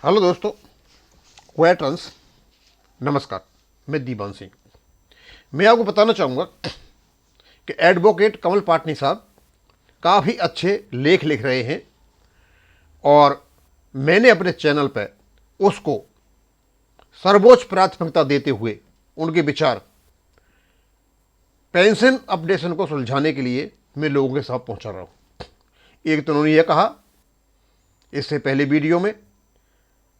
Hello दोस्तों, क्वेटरन्स नमस्कार। मैं दीवान सिंह। मैं आपको बताना चाहूँगा कि एडवोकेट कमल पाटनी साहब काफ़ी अच्छे लेख लिख रहे हैं और मैंने अपने चैनल पर उसको सर्वोच्च प्राथमिकता देते हुए उनके विचार पेंशन अपडेशन को सुलझाने के लिए मैं लोगों के साथ पहुंचा रहा हूं। एक तो उन्होंने यह कहा इससे पहले वीडियो में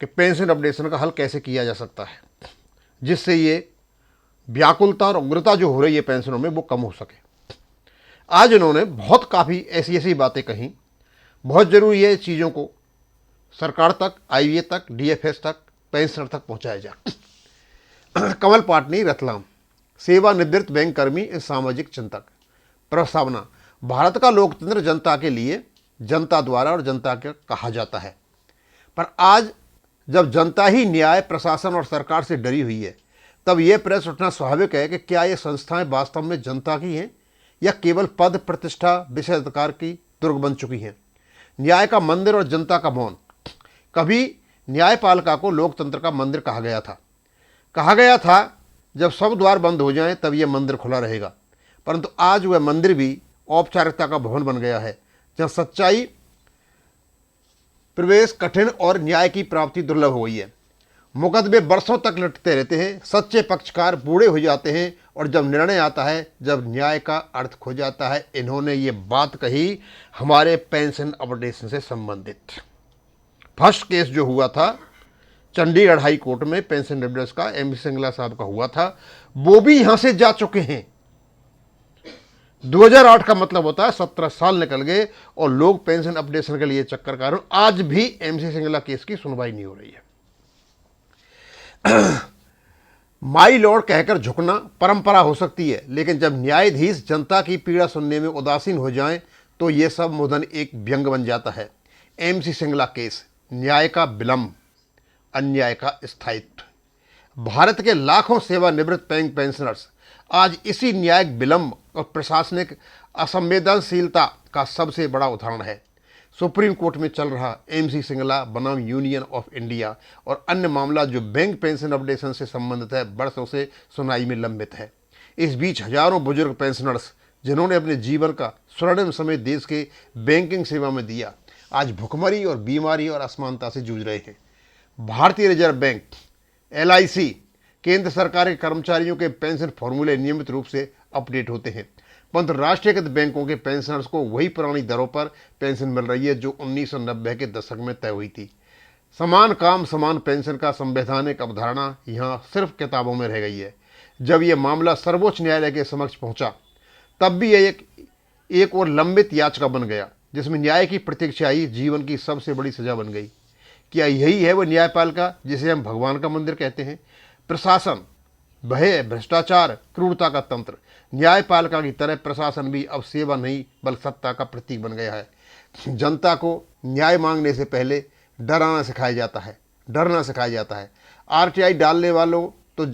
कि पेंशन अपडेशन का हल कैसे किया जा सकता है जिससे ये व्याकुलता और उग्रता जो हो रही है पेंशनों में वो कम हो सके। आज इन्होंने बहुत काफ़ी ऐसी ऐसी बातें कहीं। बहुत ज़रूरी है चीज़ों को सरकार तक, आईवीए तक, डीएफएस तक, पेंशनर तक पहुंचाया जाए। कमल पाटनी, रतलाम। सेवानिवृत्त बैंक कर्मी, सामाजिक चिंतक। प्रस्तावना: भारत का लोकतंत्र जनता के लिए, जनता द्वारा और जनता के कहा जाता है, पर आज जब जनता ही न्याय, प्रशासन और सरकार से डरी हुई है तब यह प्रश्न उठना स्वाभाविक है कि क्या ये संस्थाएं वास्तव में जनता की हैं या केवल पद, प्रतिष्ठा, विशेष अधिकार की दुर्ग बन चुकी हैं। न्याय का मंदिर और जनता का मौन। कभी न्यायपालिका को लोकतंत्र का मंदिर कहा गया था जब सब द्वार बंद हो जाएं तब यह मंदिर खुला रहेगा, परंतु आज वह मंदिर भी औपचारिकता का भवन बन गया है जहां सच्चाई प्रवेश कठिन और न्याय की प्राप्ति दुर्लभ हो गई है। मुकदमे बरसों तक लटकते रहते हैं, सच्चे पक्षकार बूढ़े हो जाते हैं और जब निर्णय आता है, जब न्याय का अर्थ खो जाता है। इन्होंने ये बात कही हमारे पेंशन अपडेशन से संबंधित। फर्स्ट केस जो हुआ था चंडीगढ़ हाई कोर्ट में पेंशन अपडेशन का, एम सिंगला साहब का हुआ था, वो भी यहां से जा चुके हैं। 2008 का मतलब होता है 17 साल निकल गए और लोग पेंशन अपडेशन के लिए चक्कर काट रहे हैं। आज भी एमसी सिंगला केस की सुनवाई नहीं हो रही है। माई लॉर्ड कहकर झुकना परंपरा हो सकती है, लेकिन जब न्यायाधीश जनता की पीड़ा सुनने में उदासीन हो जाएं तो यह सब मुदन एक व्यंग बन जाता है। एमसी सिंगला केस, न्याय का विलंब, अन्याय का स्थायित्व। भारत के लाखों सेवानिवृत्त बैंक पेंशनर्स आज इसी न्यायिक विलंब और प्रशासनिक असंवेदनशीलता का सबसे बड़ा उदाहरण है। सुप्रीम कोर्ट में चल रहा एमसी सिंगला बनाम यूनियन ऑफ इंडिया और अन्य मामला जो बैंक पेंशन अपडेशन से संबंधित है, बरसों से सुनवाई में लंबित है। इस बीच हजारों बुजुर्ग पेंशनर्स जिन्होंने अपने जीवन का स्वर्णिम समय देश के बैंकिंग सेवा में दिया, आज भुखमरी और बीमारी और असमानता से जूझ रहे हैं। भारतीय रिजर्व बैंक, एलआईसी, केंद्र सरकार के कर्मचारियों के पेंशन फॉर्मूले नियमित रूप से अपडेट होते हैं, परंतु राष्ट्रीयकृत बैंकों के पेंशनर्स को वही पुरानी दरों पर पेंशन मिल रही है जो 1990 के दशक में तय हुई थी। समान काम समान पेंशन का संवैधानिक अवधारणा यहाँ सिर्फ किताबों में रह गई है। जब यह मामला सर्वोच्च न्यायालय के समक्ष पहुंचा तब भी यह एक और लंबित याचिका बन गया जिसमें न्याय की प्रतीक्षा ही जीवन की सबसे बड़ी सजा बन गई। क्या यही है वह न्यायपालिका जिसे हम भगवान का मंदिर कहते हैं? प्रशासन, भय, भ्रष्टाचार, क्रूरता का तंत्र। न्यायपालिका की तरह प्रशासन भी अब सेवा नहीं बल्कि सत्ता का प्रतीक बन गया है। जनता को न्याय मांगने से पहले डरना सिखाया जाता है। आरटीआई डालने वालों तो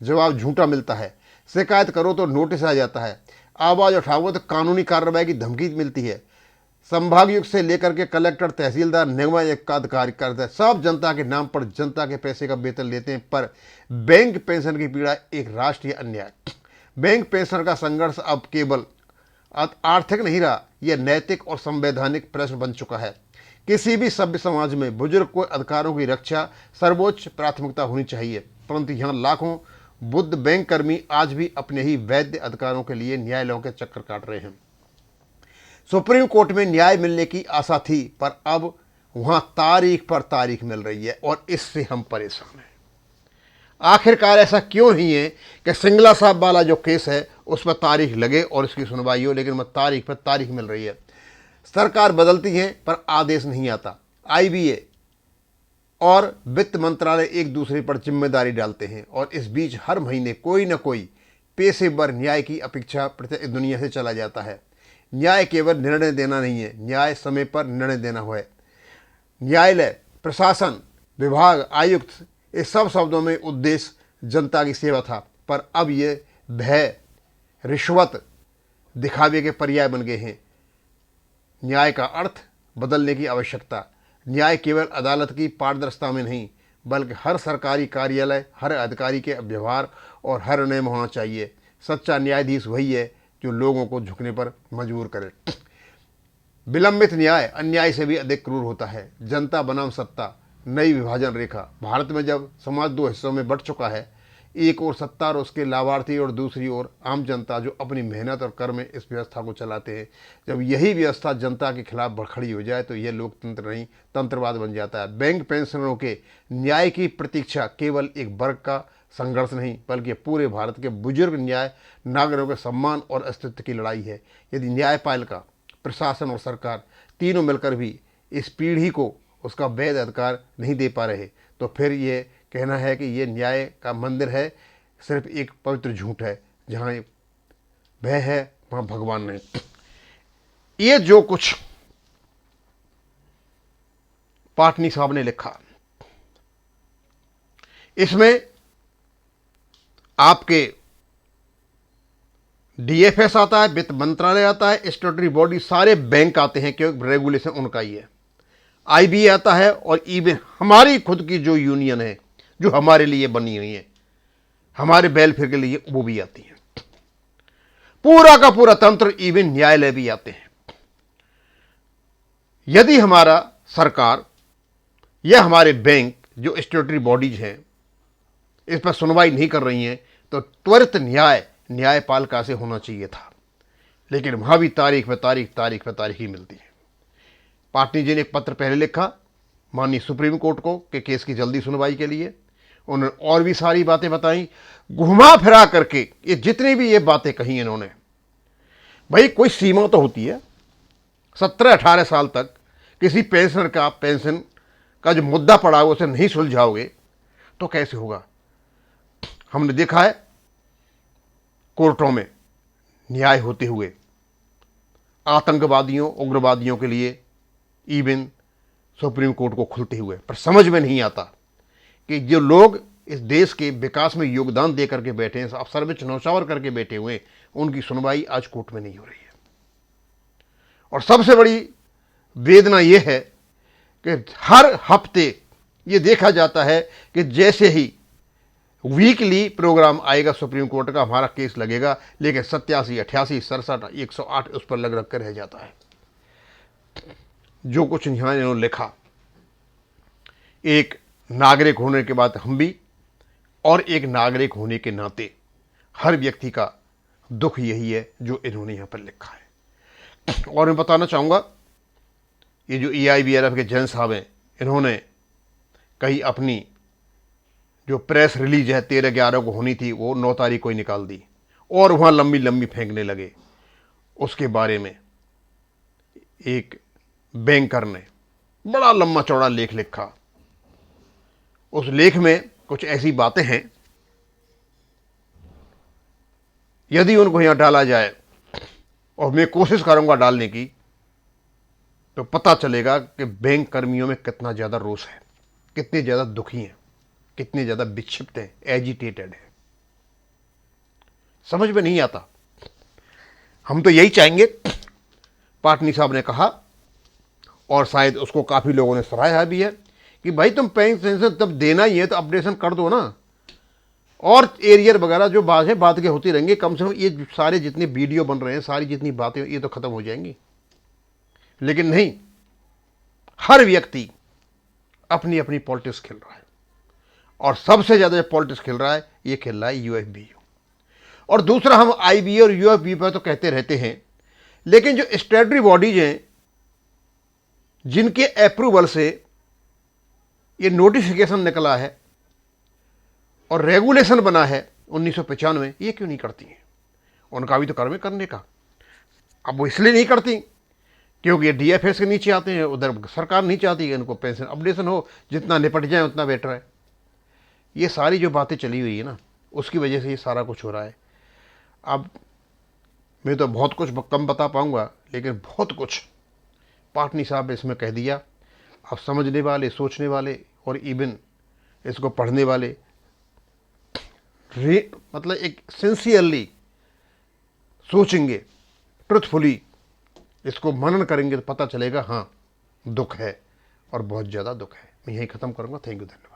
जवाब झूठा मिलता है, शिकायत करो तो नोटिस आ जाता है, आवाज़ उठाओ तो कानूनी कार्रवाई की धमकी मिलती है। संभागयुक्त से लेकर के कलेक्टर, तहसीलदार, निगमायुक्त का अधिकारी करते हैं, सब जनता के नाम पर जनता के पैसे का वेतन लेते हैं। पर बैंक पेंशन की पीड़ा एक राष्ट्रीय अन्याय। बैंक पेंशन का संघर्ष अब केवल आर्थिक नहीं रहा, यह नैतिक और संवैधानिक प्रश्न बन चुका है। किसी भी सभ्य समाज में बुजुर्ग को अधिकारों की रक्षा सर्वोच्च प्राथमिकता होनी चाहिए, परंतु यहाँ लाखों बुद्ध बैंक कर्मी आज भी अपने ही वैध अधिकारों के लिए न्यायालयों के चक्कर काट रहे हैं। सुप्रीम कोर्ट में न्याय मिलने की आशा थी, पर अब वहां तारीख पर तारीख मिल रही है और इससे हम परेशान हैं। आखिरकार ऐसा क्यों नहीं है कि सिंगला साहब वाला जो केस है उस पर तारीख लगे और इसकी सुनवाई हो, लेकिन तारीख पर तारीख मिल रही है। सरकार बदलती है पर आदेश नहीं आता। आईवीए और वित्त मंत्रालय एक दूसरे पर जिम्मेदारी डालते हैं और इस बीच हर महीने कोई न कोई पेशेवर न्याय की अपेक्षा दुनिया से चला जाता है। न्याय केवल निर्णय देना नहीं है, न्याय समय पर निर्णय देना है। न्यायालय, प्रशासन, विभाग, आयुक्त, इस सब शब्दों में उद्देश्य जनता की सेवा था, पर अब ये भय, रिश्वत, दिखावे के पर्याय बन गए हैं। न्याय का अर्थ बदलने की आवश्यकता। न्याय केवल अदालत की पारदर्शिता में नहीं बल्कि हर सरकारी कार्यालय, हर अधिकारी के व्यवहार और हर निर्णय में होना चाहिए। सच्चा न्यायाधीश वही है जो लोगों को झुकने पर मजबूर करे। विलंबित न्याय अन्याय से भी अधिक क्रूर होता है। जनता बनाम सत्ता, नई विभाजन रेखा। भारत में जब समाज दो हिस्सों में बंट चुका है, एक ओर सत्ता और उसके लाभार्थी और दूसरी ओर आम जनता जो अपनी मेहनत और कर्म में इस व्यवस्था को चलाते हैं, जब यही व्यवस्था जनता के खिलाफ खड़ी हो जाए तो यह लोकतंत्र नहीं तंत्रवाद बन जाता है। बैंक पेंशनरों के न्याय की प्रतीक्षा केवल एक वर्ग का संघर्ष नहीं बल्कि पूरे भारत के बुजुर्ग न्याय नागरिकों के सम्मान और अस्तित्व की लड़ाई है। यदि न्यायपालिका, प्रशासन और सरकार तीनों मिलकर भी इस पीढ़ी को उसका वैध अधिकार नहीं दे पा रहे तो फिर ये कहना है कि ये न्याय का मंदिर है सिर्फ एक पवित्र झूठ है। जहाँ भय है वहाँ भगवान नहीं। ये जो कुछ पाटनी साहब ने लिखा, इसमें आपके डीएफएस आता है, वित्त मंत्रालय आता है, स्टैट्यूटरी बॉडी, सारे बैंक आते हैं क्योंकि रेगुलेशन उनका ही है। आईबीए आता है और इवन हमारी खुद की जो यूनियन है जो हमारे लिए बनी हुई है, हमारे वेलफेयर के लिए, वो भी आती है। पूरा का पूरा तंत्र, इवन न्यायालय भी आते हैं। यदि हमारा सरकार या हमारे बैंक जो स्टैट्यूटरी बॉडीज हैं इस पर सुनवाई नहीं कर रही हैं तो त्वरित न्यायपालिका से होना चाहिए था, लेकिन वहां भी तारीख पे तारीख ही मिलती है। पाटनी जी ने एक पत्र पहले लिखा माननीय सुप्रीम कोर्ट को कि केस की जल्दी सुनवाई के लिए। उन्होंने और भी सारी बातें बताई, घुमा फिरा करके ये जितनी भी ये बातें कही इन्होंने, भाई कोई सीमा तो होती है। 17-18 साल तक किसी पेंशनर का पेंशन का जो मुद्दा पड़ा है उसे नहीं सुलझाओगे तो कैसे होगा। हमने देखा है कोर्टों में न्याय होते हुए आतंकवादियों, उग्रवादियों के लिए इवन सुप्रीम कोर्ट को खुलते हुए, पर समझ में नहीं आता कि जो लोग इस देश के विकास में योगदान दे करके बैठे हैं, अफसर में नौशावर करके बैठे हुए, उनकी सुनवाई आज कोर्ट में नहीं हो रही है। और सबसे बड़ी वेदना यह है कि हर हफ्ते ये देखा जाता है कि जैसे ही वीकली प्रोग्राम आएगा सुप्रीम कोर्ट का, हमारा केस लगेगा, लेकिन 87, 88, 67, 108 उस पर लग कर रह जाता है। जो कुछ यहां इन्होंने लिखा, एक नागरिक होने के बाद हम भी और एक नागरिक होने के नाते हर व्यक्ति का दुख यही है जो इन्होंने यहां पर लिखा है। और मैं बताना चाहूंगा, ये जो EIBRF के जैन साहब हैं, इन्होंने कहीं अपनी जो प्रेस रिलीज है 13/11 को होनी थी वो 9 तारीख को ही निकाल दी और वहां लंबी लंबी फेंकने लगे। उसके बारे में एक बैंकर ने बड़ा लंबा चौड़ा लेख लिखा। उस लेख में कुछ ऐसी बातें हैं, यदि उनको यहां डाला जाए और मैं कोशिश करूंगा डालने की, तो पता चलेगा कि बैंक कर्मियों में कितना ज्यादा रोष है, कितने ज्यादा दुखी हैं, कितने ज्यादा विक्षिप्त हैं, एजिटेटेड है। समझ में नहीं आता। हम तो यही चाहेंगे, पाटनी साहब ने कहा और शायद उसको काफी लोगों ने सराहा भी है, कि भाई तुम पेंशन तब देना ही है तो अपडेशन कर दो ना, और एरियर वगैरह जो बात है बात के होती रहेंगे, कम से कम ये सारे जितने वीडियो बन रहे हैं, सारी जितनी बातें ये तो खत्म हो जाएंगी। लेकिन नहीं, हर व्यक्ति अपनी अपनी पॉलिटिक्स खेल रहा है और सबसे ज्यादा जो पॉलिटिक्स खेल रहा है ये खेल रहा है UFBU। और दूसरा, हम IBA और UFBU पर तो कहते रहते हैं, लेकिन जो स्टैट्यूटरी बॉडीज हैं जिनके अप्रूवल से ये नोटिफिकेशन निकला है और रेगुलेशन बना है 1995, ये क्यों नहीं करती हैं? उनका भी तो कर्म है करने का। अब वो इसलिए नहीं करती क्योंकि ये DFS के नीचे आते हैं, उधर सरकार नहीं चाहती कि इनको पेंशन अपडेशन हो, जितना निपट जाए उतना बेटर है। ये सारी जो बातें चली हुई है ना, उसकी वजह से ये सारा कुछ हो रहा है। अब मैं तो बहुत कुछ कम बता पाऊंगा, लेकिन बहुत कुछ पाटनी साहब ने इसमें कह दिया। अब समझने वाले, सोचने वाले और इवन इसको पढ़ने वाले मतलब एक सिंसियरली सोचेंगे, ट्रुथफुली इसको मनन करेंगे तो पता चलेगा हाँ दुख है और बहुत ज़्यादा दुख है। मैं यहीं ख़त्म करूँगा। थैंक यू, धन्यवाद।